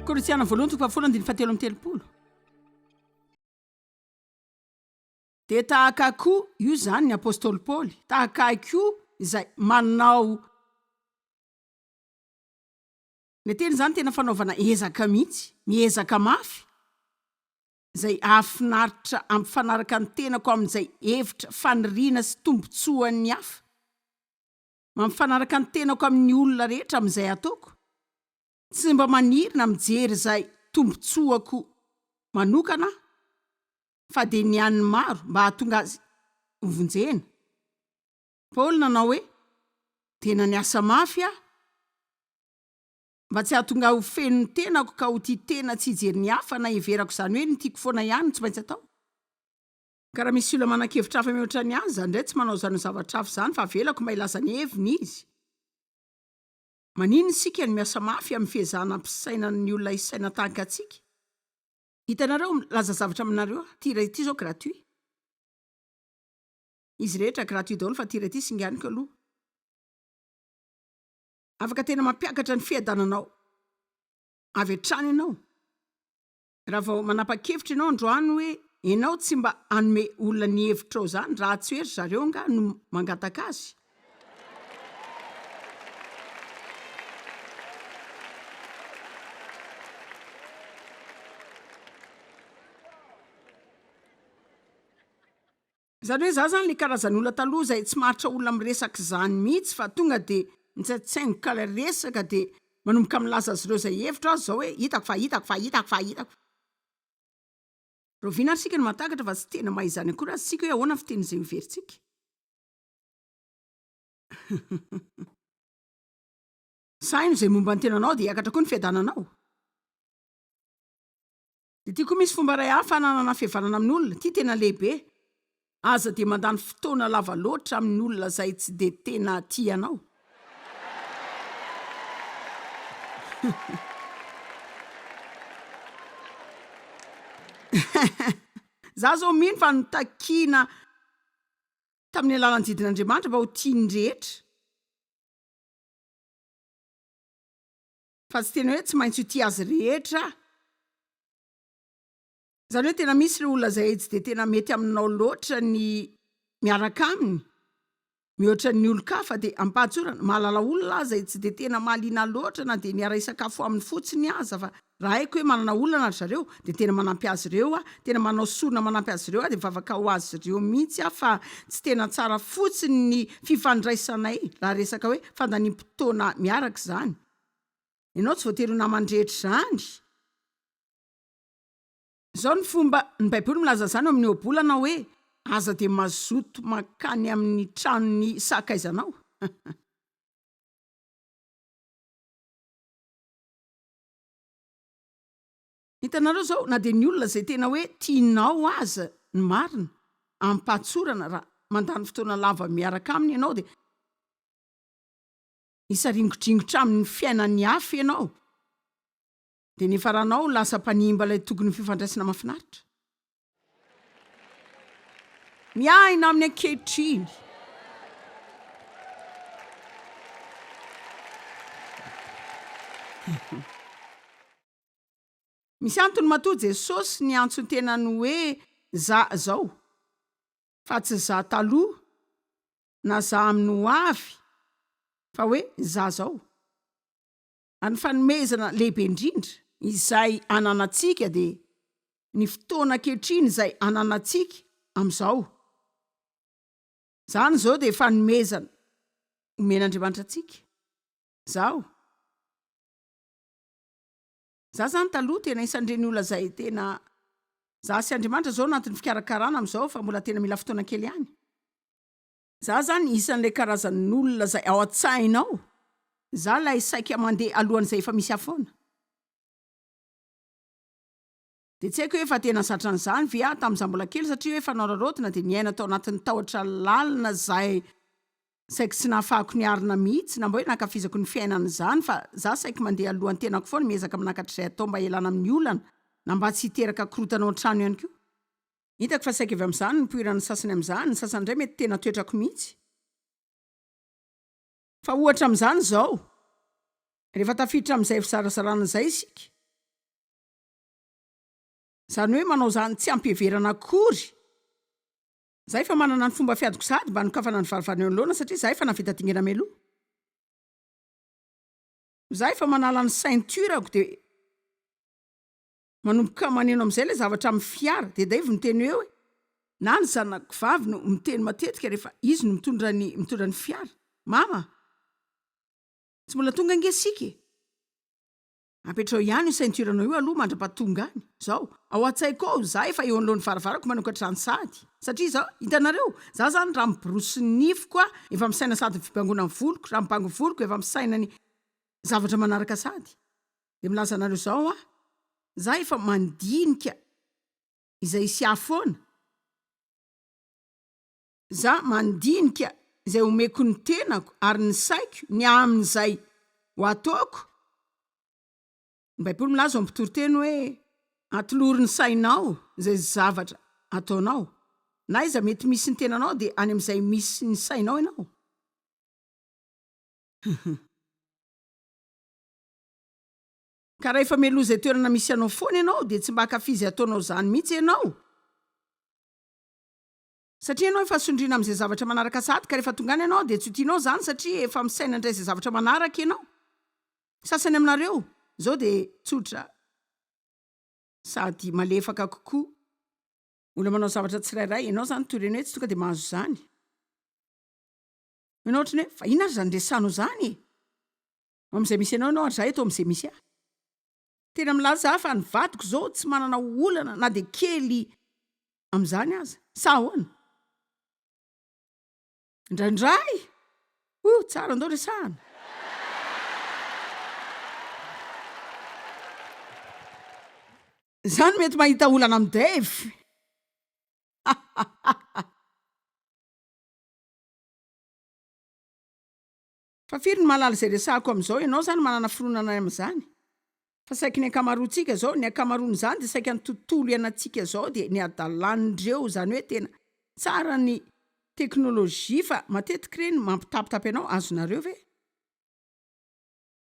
Korinthiana voalohany toko fahafolony andiny fahatelo amby telopolo. De tahaka koa io zany ny apôstôly Paoly, tahaka koa izay manao le teny zany tena fanaovana ezaka mihitsy, miezaka mafy zay afinaritra ampifanaraka ny tenako amin'izay hevitra faniriana sy tombontsoan'ny hafa, mampifanaraka ny tenako amin'ny olona rehetra amin'izay ataoko, tsy mba manirina mijery zay tombontsoako manokana fa de ny an'ny maro mba hahatonga azy vonjena. Paoly nanao hoe tena ny asa mafy mba tsy hahatonga ho feno ny tenako ka ho tia tena tsy hijery ny hafa na heverako zany hoe ny tiako foana ihany tsy maintsy atao. Ka raha misy olona manan-kevitra hafa mihoatra ny azy zany ndray tsy manao zany zavatra hafa zany fa avelako mba hilaza ny heviny izy. Manino isika ny miasa mafy amin'ny fihezahana ampisainana ny olona isaina tahaka antsika? Hitanareo milaza zavatra aminareo, ty ray ity zao gratuit. Izy rehetra gratuit daholo fa ty ray ity singaniko aloha. Afaka tena mampiakatra ny fiadananao avy hatrany ianao. Raha vao manapa-kevitra ianao androany hoe ianao tsy mba hanome olona ny hevitrao zany, raha tsy hoe zareo nga no mangataka azy. Zany hoe za zany le karazan'olona taloha zay tsy maharitra olona miresaka zany mihitsy fa tonga de mitsaitsaingo ka le resaka de manomboka milaza azy ireo zay hevitra azy zao hoe hitako. Roviana sika ny matakatra fa tsy tena mahizany akory azy sika hoe ahoana fiteny zay hoverintsika. Saino zay momba ny tenanao de hiakatra koa ny fiadananao. De ty koa misy fomba ray hafa hananana fihavanana amin'ny olona, ty tena lehibe. Aza de mandany fotoana lava loatra amin'ny olona zay tsy de tena tianao. Za zao mino fa notakina tamin'ny alalan'ny didin'Andriamanitra mba ho tiany rehetra. Fa tsy tena hoe tsy maintsy ho tia azy rehetra. Zany hoe tena misy le olona zay tsy de tena mety aminao loatra ny miaraka aminy, mihoatra ny olo-kafa de ampahantsorana, mahalala olona zay tsy de tena mahaliana loatra na de niara isakafo aminy fotsiny aza fa raha haiko hoe manana olana zareo de tena manampy azy ireo tena manao sorona manampy azy ireo de mivavaka ho azy ireo mihitsy fa tsy tena tsara fotsiny ny fifandraisanay raha resaka hoe fandanimpotoana miaraka zany. Ianao tsy voatery ho namandrehetra zany. Zao ny fomba ny Baiboly milaza zany amin'ny obolana hoe aza de mazoto makany amin'ny tranony sakaizanao. Hitanareo zao na de ny olona zay tena hoe tianao aza ny marina ampatsorana raha mandany fotoana lava miaraka aminy ianao de isaringodringotra amin'ny fiainan'ny hafa ianao. De nefa ranao lasa mpanimba ilay tokony fifandraisana mahafinaritra. Miaina amin'ny ankehitriny. Misy antony matoa Jesosy ny antso tenany hoe za zao. Fa tsy za taloha na za amin'ny ho avy fa hoe za zao. Any fanomezana lehibe indrindra izay ananantsika de ny fotoana ankehitriny izay ananantsika amin'izao. Zany zao de fanomezana omen'Andriamanitra antsika. Zao. Za zany taloha tena isan'ireny olona zay tena za sy Andriamanitra zao anatin'ny fikarakarana amin'izao fa mbola tena mila fotoana kely ihany. Za zany isan'ilay karazan'olona zay ao an-tsainao. Za lay saika mandeha alohan'izay efa misy afoana. De tsy haiko hoe efa tena satran'izany ve tamin'izaho mbola kely satria hoe efa nararaotina de niaina tao anatin'ny tahotra lalina zay saika tsy nahafahako niarina mihitsy na mba hoe nakafizako ny fiainan'izany fa za saika mandeha alohan'ny tenako foana miezaka manakatrizay atao mba hialana amin'ny olana na mba tsy hiteraka korotanao an-trano ihany koa. Hitako fa saika avy amin'izany ny poiran'ny sasany amin'izany, ny sasany indray mety tena toetrako mihitsy. Fa ohatra amin'izany zao, rehefa tafiditra amin'izay fizarazarana izay isika Zany hoe manao zany tsy ampiheverana akory. Zay fa manana ny fomba fiadiko sady mba nokafana ny varivary eo anoloana satria zay fa navita dingana meloha. Zay fa manala ny ceinturako de manomboka maneno am'izay le zavatra amin'ny fiara de Dave miteny hoe na ny zanako vavy no miteny matetika rehefa izy no mitondra ny fiara. Mama, tsy mbola tonga angesika. Apetrao ihany io ceinturanao io aloha mandra-pahatonga any. Zao, ao an-tsaiko ao za efa eo anoloan'ny varavarako manokatra ny sady. Satria zao, hitanareo, za zany raha miborosy nifiko efa misaina sady fibangoana ny voloko, raha mibango voloko efa misaina ny zavatra manaraka sady. De milaza anareo zao za efa mandinika izay sy afoana. Za mandinika izay omeko ny tenako ary ny saiko ny amin'izay ho ataoko. Ny Baiboly milaza ao am'mpitoriteny hoe atolory ny sainao izay zavatra ataonao. Na iza mety misy ny tenanao de any am'izay misy ny sainao ianao. Ka raha efa meloza izay toerana misy anao foana ianao de tsy mba akafizy ataonao zany mihitsy ianao. Satria ianao efa sondrina am'izay zavatra manaraka sady ka rehefa tonga any ianao de tsy tianao zany satria efa misaina indray izay zavatra manaraka ianao. Sasany aminareo zao de tsotra sady malefaka kokoa. Olona manao zavatra tsirairay ianao zany toreny hoe tsy tonga de mahazo zany. Ianao ohatrany hoe fa ina ary zany resanao zany? Am'izay misy ianao ary zahay atao am'izay misy ahy. Tena milaza fa ny vadiko zao tsy manana olana na de kely am'zany aza. Sa ahoana? Indraindray. Tsara andao resahana. Zany mety mahita olana am' Dave. Fa firy ny mahalala izay resahako am'izao ianao zany manana fironana am'izany. Fa saiky ny akamaroantsika zao, ny akamaroany zany de saiky ny tontolo ianantsika zao de ny adalan'ireo zany hoe tena tsara ny teknôlôjia fa matetika reny mampitapitapy anao azonareo ve?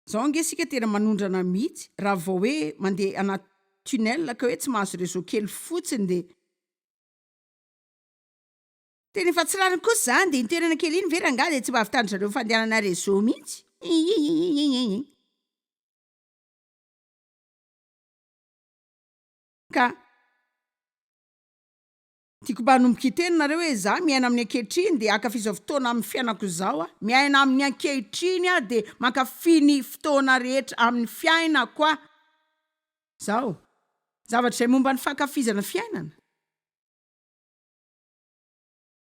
Zao angesika tena manondrana mihitsy raha vao hoe mandeha anaty tunnel ka hoe tsy mahazo réseau kely fotsiny de tena efa tsy rariny kosa zany de itoerana kely iny vera nga de tsy mba avitandrareo fandehanana réseau mihitsy. Ka tiako mba hanomboka iteny nareo hoe za miaina amin'ny ankehitriny de akafizao fotoana amin'ny fiainako zao miaina amin'ny ankehitriny de mankafy ny fotoana rehetra amin'ny fiainako zao. Zavatra izay momba ny fankafizana fiainana.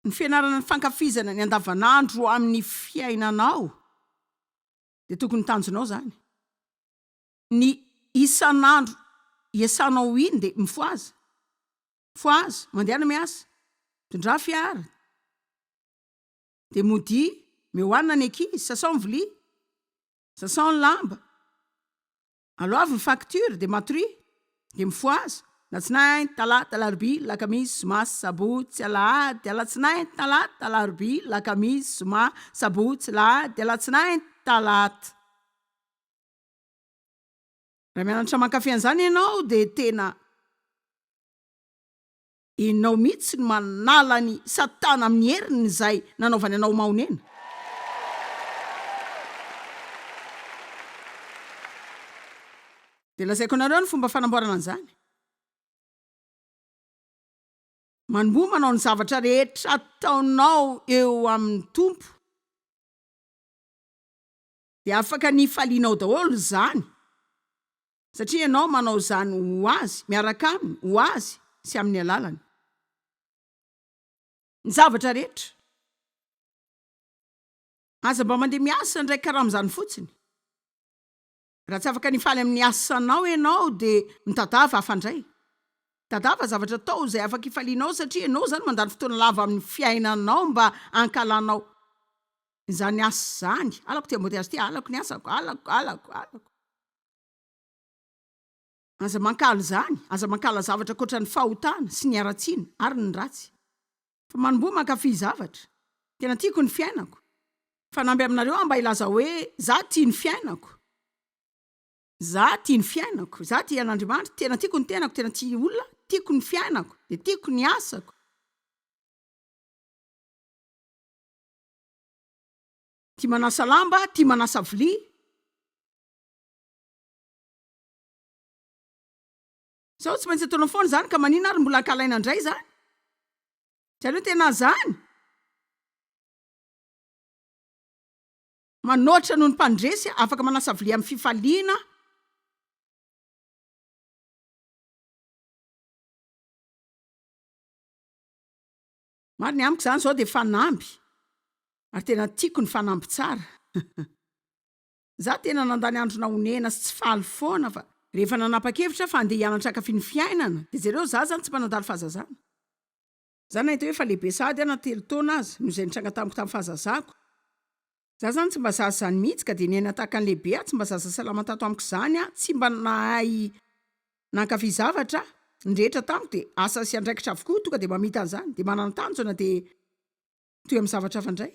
Ny fianarana ny fankafizana ny andavanandro amin'ny fiainanao de tokony tanjonao zany. Ny isanandro iasanao iny de mifoaza. Foaza, mandehana miasa, mitondra fiara. De mody, mihoanina ny ankizy, sasao ny vilia, sasao ny lamba. Aloavy ny facture de matoria, de mifoaza. Latsinainy, talata, alarobia, lakamisy, zoma, sabotsy, alahady, alatsinainy, talata, alarobia, lakamisy, zoma, sabotsy, alahady, alatsinainy, talata. Raha mianatra mankafy an'izany ianao de tena ianao mihitsy ny manala ny satana amin'ny heriny izay nanaovany anao mahonena. De lazaiko anareo ny fomba fanamboarana an'izany. Manomboa manao ny zavatra rehetra ataonao eo amin'ny tompo de afaka ny falianao daholo zany. Satria ianao manao zany ho azy, miaraka aminy, ho azy sy amin'ny alalany. Ny zavatra rehetra. Aza mba mandeha miasa ndraiky karaha am'zany fotsiny. Raha tsy afaka nifaly amin'ny asanao ianao de mitadava afandray. Tadava zavatra tao izay afaka ifalianao satria ianao zany mandany fotoana lava amin'ny fiainanao mba ankalanao izany asa zany. Alako ty amboteazy ty, alako ny asako, alako. Aza mankala zany, aza mankala zavatra koatra ny fahotana sy ny aratsiana ary ny ratsy. Fa manomboa mankafy zavatra. Tena tiako ny fiainako. Fanamby aminareo mba ilaza hoe za tia ny fiainako. za tia ny fiainako, za tia an'Andriamanitra, tena tiako ny tenako, tena tia olona, tiako ny fiainako, de tiako ny asako. Tia manasa lamba, tia manasa vilia. Sao tsy maintsy ataonao foana zany ka manina ary mbola ankalaina indray zany. Zareo tena zany. Manoatra noho ny mpandresy, afaka manasa vilia amin'ny fifaliana. Mariny amiko zany zao de fanamby. Ary tena tiako ny fanamby tsara. Za tena nandany andro nahonena sy tsy faly foana fa rehefa nanapa-kevitra fa andeha hianatra hankafy ny fiainana, de zareo za zany tsy manadalo fahazazana. Za nahita hoe fa lehibe sady ana 3 taona azy noho izay nitranga tamiko tamin'ny fahazazako. Za zany tsy mba zaza zany mihitsy ka de niaina tahaka ny lehibe tsy mba zaza salama tato amiko zany tsy mba nahay nankafy zavatra ndrehetra tamiko de asa sy andraikitra avokoa tonga de mamita an'izany de manana tanjona de toy amin'ny zavatra hafa indray.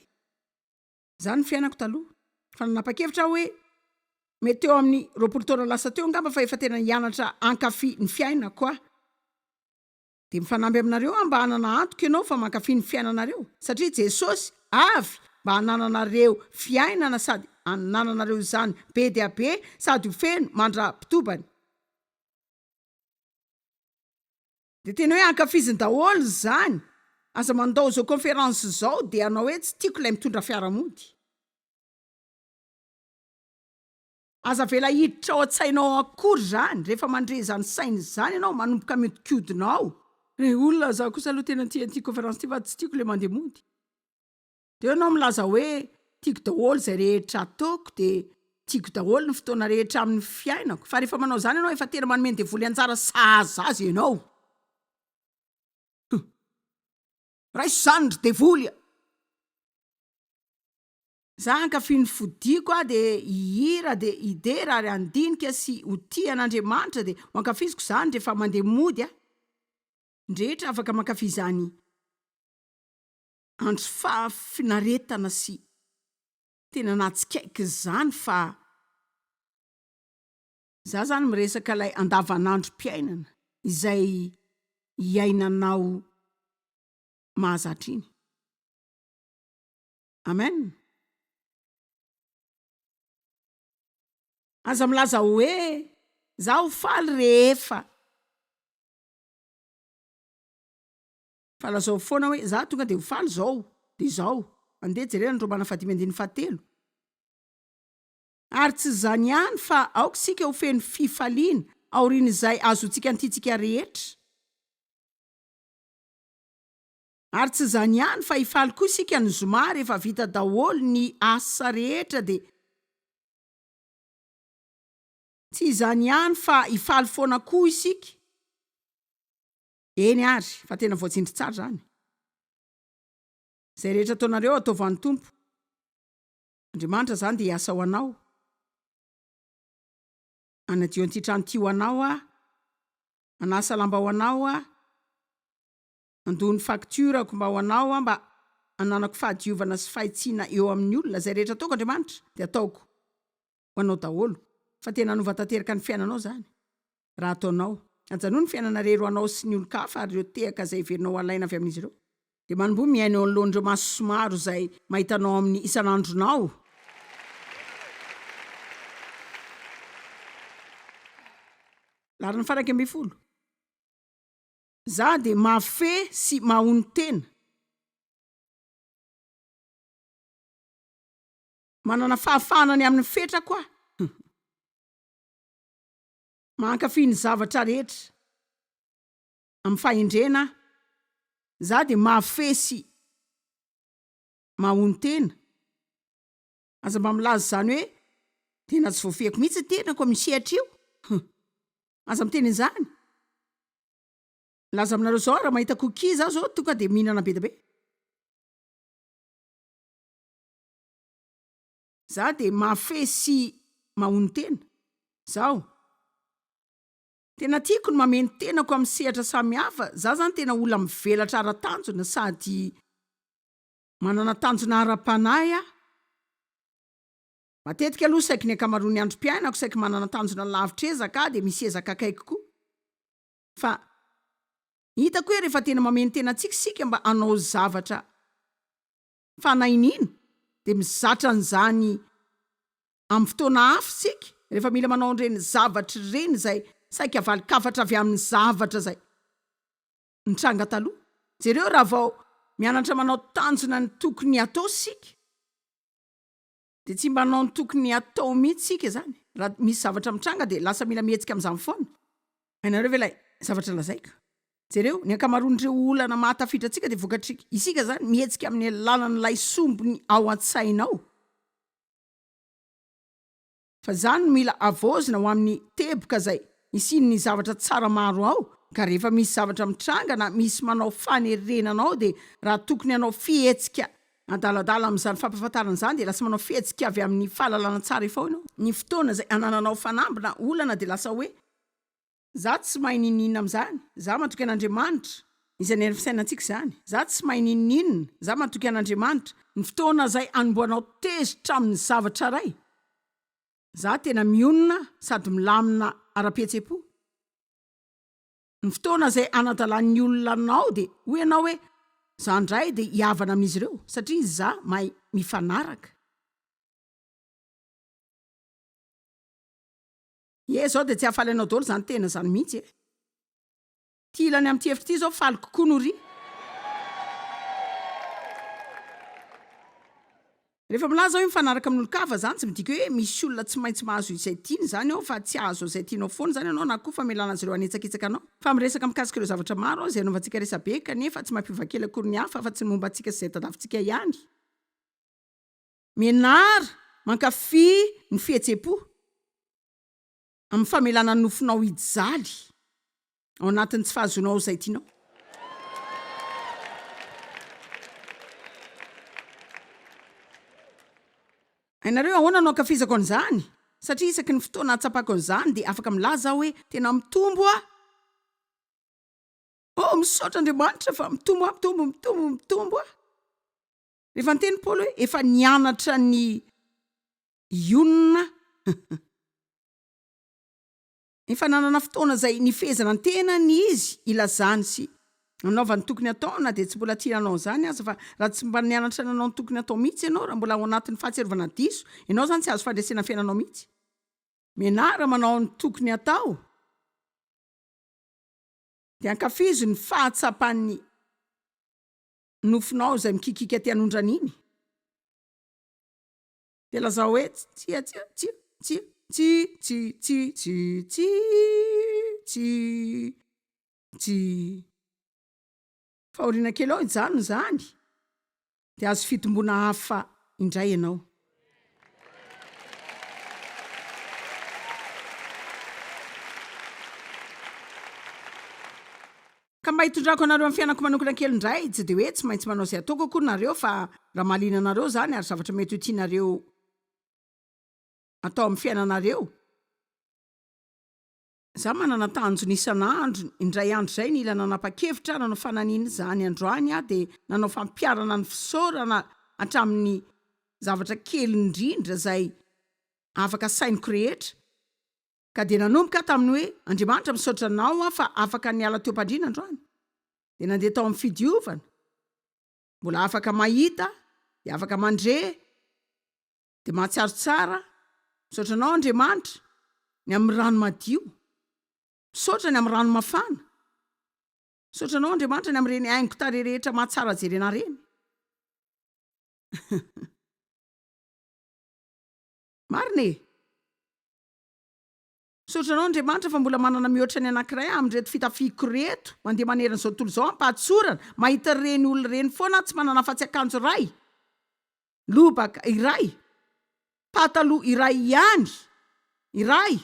Zany fiainako taloha. Fa nanapa-kevitra hoe mety eo amin'ny 20 taona lasa teo ngamba fa efa tena hianatra ankafy ny fiainako aho. De mifanamby aminareo mba hanana antoka ianao fa mankafy ny fiainanareo satria Jesosy avy mba hanananareo fiainana sady hanananareo zany be dia be sady ho feno mandra-pitobany. De tena hoe ankafiziny daholo zany. Aza mandao zao conférence zao de anao hoe tsy tiako ilay mitondra fiaramody. Aza vela hiditra ao an-tsainao akory zany rehefa mandre zany sainy zany ianao manomboka miodikodinao. Re olona za kosa aloha tena tia conférence ty fa tsy tiako le mandeha mody. De ianao milaza hoe tiako daholo zay rehetra ataoko de tiako daholo ny fotoana rehetra amin'ny fiainako. Fa rehefa manao zany ianao efa tena manome devoly anjara sahazaza ianao. Raiso zany ry devoly. Za ankafy ny fodiako de ihira de idera ary andinika sy ho tia an'Andriamanitra de ankafiziko zany rehefa mandeha mody ndrehetra afaka mankafy zany andro finaretana sy tena natsikaiky zany fa za zany miresaka lay andavanandrom-piainana izay iainanao mahazatra iny. Amen. Aza milaza hoe za ho faly rehefa falazao foana hoe za tonga de ho faly zao de zao andeha jerena andro mana 5:17. Ary tsy zany ihany fa aoka sika ho feno fifaliana aorian'izay azotsika antitsika rehetra. Ary tsy zany ihany fa hifaly koa sika ny zoma rehefa vita daholo ny asa rehetra de tsy zany ihany fa hifaly foana koa isika. Eny ary fa tena voatsindry tsara zany. Zay rehetra ataonareo ataovan'ny Tompo. Andriamanitra zany de hiasa ho anao. Anadio an'ity trano ty ho anao anasa lamba ho anao andony fakturako mba ho anao mba ananako fahadiovana sy fahitsiana eo amin'ny olona. Zay rehetra ataoko Andriamanitra de ataoko ho anao daholo. Fa tena anova tanteraka ny fiainanao zany. Raha ataonao ajanona ny fiainana rero anao sy ny olon-kafa ary ireo tehaka zay heverinao alaina avy amin'izy ireo. De manomboa miaina eo anoloan'ireo maso somaro zay mahitanao amin'ny isan'andronao. Lariny 1:10. Za de mafe sy mahony tena. Manana fahafanany amin'ny fetrako aho. Mankafy ny zavatra rehetra amin'ny fahendrena. Za de mafe sy mahony tena. Aza mba milaza zany hoe tena tsy voafehako mihitsy tenako misehatra io. Aza miteny izany. Laza aminareo zao raha mahita koki za zao tonga de mihinana be da be. Za de mafe sy mahony tena. Zao tena tiako ny mameno tenako amin'ny sehatra samihafa. Za zany tena olona mivelatra ara-tanjona sady manana tanjona ara-panahy matetika aloha saiky ny akamaroany androm-piainako saiky manana tanjona lavitra ezaka de misy ezaka akaiky koa fa hitako hoe rehefa tena mameno tena antsika sika mba anao zavatra fanainina de mizatra an'izany amin'ny fotoana hafa sika rehefa mila manao an'ireny zavatra reny zay saiky avalikafatra avy amin'ny zavatra zay nitranga taloha jereo raha vao mianatra manao tanjona ny tokony atao sika de tsy mba anao ny tokony atao mihitsy sika zany raha misy zavatra mitranga de lasa mila mihetsika amin'izany foana hainareo ve lay zavatra lazaika jereo ny akamaroan'ireo olana mahatafitra antsika de vokatrika isika zany mihetsika amin'ny alalan'ilay sombony ao an-tsainao fa zany mila avozina ho amin'ny teboka zay isiny ny zavatra tsara maro ao ka rehefa misy zavatra mitranga na misy manao fanerenanao de raha tokony anao fihetsika adaladala amin'izany fampafantarana zany de lasa manao fihetsika avy amin'ny fahalalana tsara efa ianao ny fotoana zay anananao fanambina olana de lasa hoe za tsy mahay ninina am'izany za matoky an'Andriamanitra izay ny fisainantsika zany za tsy mahay ninina za matoky an'Andriamanitra ny fotoana zay anomboanao tezitra amin'ny zavatra ray za tena mionona sady milamina ara-pihetsepo ny fotoana zay anadalan'ny olonanao de ho ianao hoe za ndray de hiavana amin'izy ireo satria za mahay mifanaraka zao de tsy hafaly anao daholo zany tena zany mihitsy ty ilany amin'ny hevitra ty zao faly kokoa nory rehefa milaza hoe mifanaraka amin'ny olo-kafa zany tsy midika hoe misy olona tsy maintsy mahazo izay tiany zany ao fa tsy azo izay tianao foana zany ianao na koa fa melana azy ireo anetsakitsaka anao fa miresaka mikasika ireo zavatra maro zay anaovantsika resabe kanefa tsy mampiovakely akory ny hafa fa tsy momba antsika sy zay tadavintsika ihany menara mankafy ny fihetsem-po amin'ny famelana ny nofinao ijaly ao anatin'ny tsy fahazonao zay tianao hainareo ahoana no ankafizako an'izany satria isaky ny fotoana atsapako an'izany de afaka milaza hoe tena mitombo misaotra Andriamanitra fa mitombo rehefa nyteny Paoly hoe efa nianatra ny ionina efa nanana fotoana zay nifezana ny tena ny izy ilazany sy nanaovany tokony ataona de tsy mbola tianao zany aza fa raha tsy mba nianatra nanao ny tokony atao mihitsy ianao raha mbola ao anatin'ny fahatserovana diso ianao zany tsy azo fandresena fiainanao mihitsy menara manao ny tokony atao de ankafizo ny fahatsapan'ny nofinao zay mikikika ty anondran'iny de lazao hoe fahoriana kely ao ijanony zany de azo fitombona hafa indray ianao ka mba hitondrako anareo amin'ny fiainako manokana kely indray tsy de hoe tsy maintsy manao zay ataoko akory nareo fa raha malina anareo zany ary zavatra mety ho tianareo atao amin'ny fiainanareo za manana tanjona isan'andro indray andro zay ny ila nanapa-kevitra nanao fananina zany androany de nanao fampiarana ny fisaorana hatramin'ny zavatra kely indrindra zay afaka sainiko rehetra ka de nanomboka tamin'ny hoe Andriamanitra misaotra anao fa afaka niala teo am-pandriana androany de nandeha tao amin'ny fidiovana mbola afaka mahita de afaka mandre de mahatsiarotsara misaotra anao Andriamanitra ny amin'ny rano madio misaotra ny amin'ny rano mafana misaotra anao Andriamanitra ny amin'ireny haingo tarerehetra mahatsara jerena reny marine misaotra anao Andriamanitra fa mbola manana mihoatra ny anankiray amin'reto fitafiko reto mandeha maneran'izao tontolo izao ampahatsorana mahita reny olona reny foana tsy manana afa-tsy akanjo iray lobaka iray pataloha iray ihany iray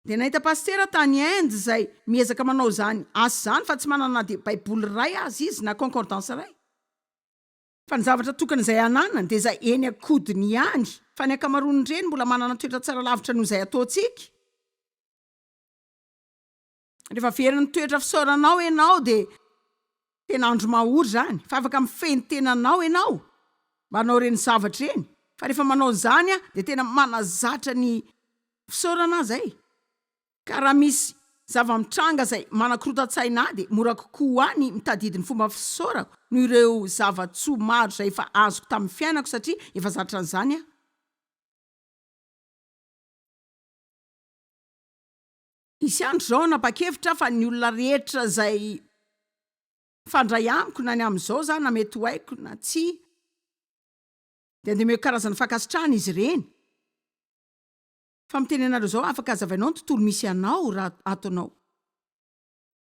de nahita pastera tany Inde zay miezaka manao zany asa zany fa tsy manana de baiboly iray azy izy na concordance iray fa ny zavatra tokana izay ananany de zay eny akodiny ihany fa ny akamaroany reny mbola manana toetra tsara lavitra noho izay ataontsika rehefa very ny toetra fisaoranao ianao de tena andro mahory zany fa afaka mifeny tenanao ianao manao reny zavatra reny. Fa rehefa manao zany de tena manazatra ny fisaorana zay. Ka raha misy zava-mitranga zay manakorota-tsaina de mora kokoa any mitadidy ny fomba fisaorako no ireo zava-tsoa maro zay efa azoko tamin'ny fiainako satria efa zatra an'izany Isy andro zao napakevitra fa ny olona rehetra zay fandray amiko na ny am'izao zany na mety ho haiko na tsy de andemeko karazana fankasitrahana izy ireny. Fa miteny anareo zao afaka azavainao ny tontolo misy anao raha ataonao.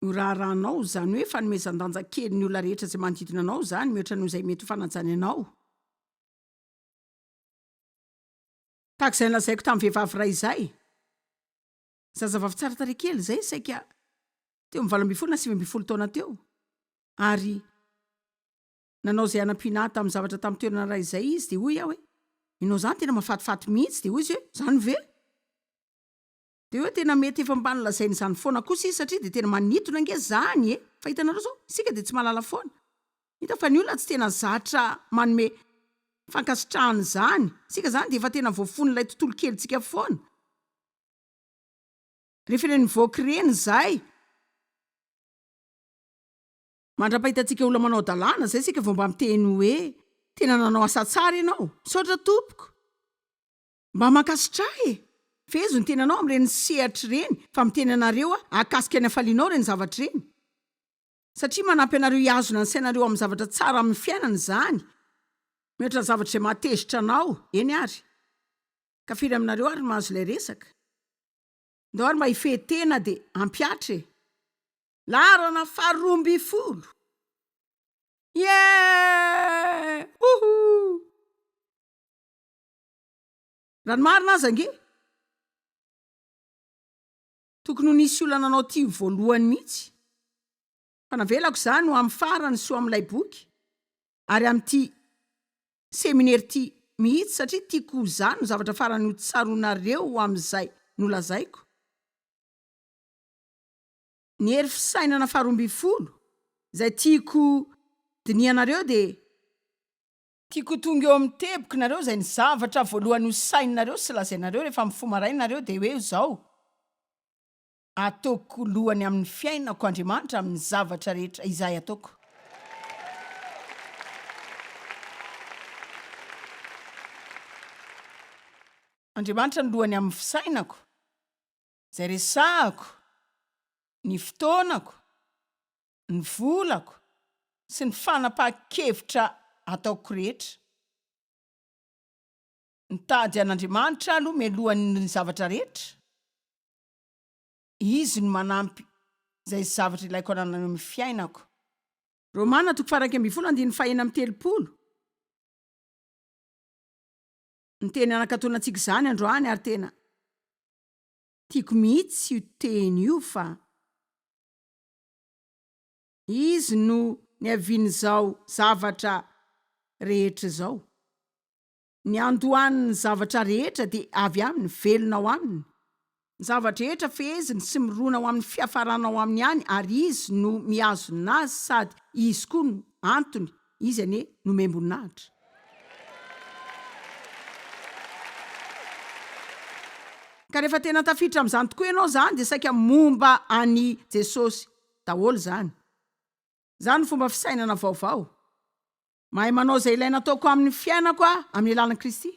Io raharanao zany hoe fanomezan-danja kely ny olona rehetra zay manodidina anao zany mihoatra noho izay mety ho fanajany anao. Tahaka izay nolazaiko tamin'ny vehivavy iray izay. Zazavavy tsara tarehy kely zay saika teo amin'ny 8 na 9 taona teo. Ary nanao zay anam-pinahy tamin'ny zavatra tamin'ny toerana iray izay izy de hoy aho hoe inao zany tena mahafatifaty mihitsy de hoy izy hoe zany ve? De hoe tena mety efa mba nolazainy zany foana kosa izy satria de tena manitona nge zany fa hitanareo zao isika de tsy malala foana. Hita fa ny olona tsy tena zatra manome fankasitrahany zany. Sika zany de efa tena voafon'ilay tontolo kelyntsika foana. Rehefa ny nivoaka reny zay mandrapahitantsika olona manao dalàna zay sika vao mba miteny hoe tena nanao asa tsara ianao, misaotra tompoko, mba mankasitrahy fezo ny tenanao amin'ireny sehatra reny fa miteny anareo akasika ny afalianao reny zavatra reny satria manampy anareo hiazona ny sainareo amin'ny zavatra tsara amin'ny fiainana zany mihoatra ny zavatra zay mahatezitra anao eny ary. Ka firy aminareo ary mahazo ilay resaka ndao ary mba hifehtena de ampiatre larana 12. Uhu! Raha ny marina aza ange tokony ho nisy olona nanao tia voalohany mihitsy. Fa navelako zany ho amin'ny farany sy ho amin'ilay boky ary amin'ity seminaire ty mihitsy satria tiako zany no zavatra farany ho tsaronareo amin'izay nolazaiko. Ny hery fisainana 12 zay tiako dinianareo de tiako tonga eo amin'ny teboky nareo zay ny zavatra voalohany ho saininareo sy lazainareo rehefa mifo marainareo de hoe zao ataoko lohany amin'ny fiainako Andriamanitra amin'ny zavatra rehetra izay ataoko. Andriamanitra ny lohany amin'ny fisainako, zay resahako, ny fotoanako, ny volako sy ny fanapahan-kevitra ataoko rehetra. Nitady an'Andriamanitra aloha mialohan'ny zavatra rehetra. Izy no manampy zay zavatra ilaiko anana amin'ny fiainako. Romana 12:30. Ny teny anakatoanantsika zany androany ary tena tiako mihitsy io teny io fa izy no niavian'izao zavatra rehetra zao. Ny andohan'ny zavatra rehetra de avy aminy velona ao aminy. Ny zavatra rehetra feheziny sy mirona ao amin'ny fiafarana ao aminy any ary izy no miazona azy sady izy koa no antony izy ane no membonahitra. Ka rehefa tena tafiditra amin'izany tokoa ianao zany de saika momba any Jesosy daholo zany. Zany fomba fisainana vaovao. Mahay manao zay ilaina ataoko amin'ny fiainako amin'ny alalan'i Kristy.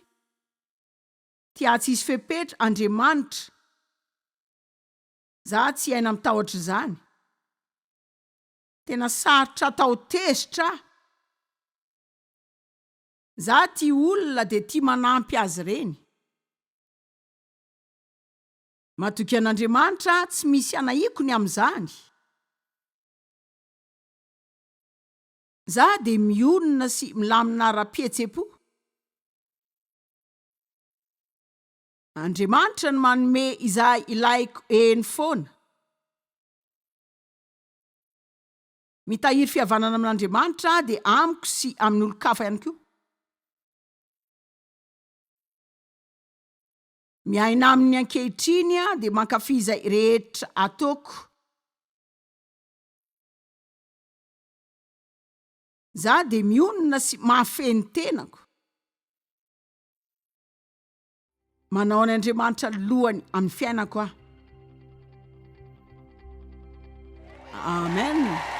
Tia tsy hisy fepetra Andriamanitra. Za tsy aina mitahotra zany. Tena sarotra atao tezitra. Za tia olona de tia manampy azy reny. Matoky an'Andriamanitra tsy misy anaikony amin'izany. Za de mionona sy milamina ra-pihetsepo. Andriamanitra no manome izay ilaiko eny foana. Mitahiry fihavanana amin'Andriamanitra de amiko sy amin'ny olo-kafa ihany koa. Miaina amin'ny ankehitriny de mankafy izay rehetra ataoko. Za de mionona sy mahafeny tenako. manao ny Andriamanitra lohany amin'ny fiainako aho. Amen.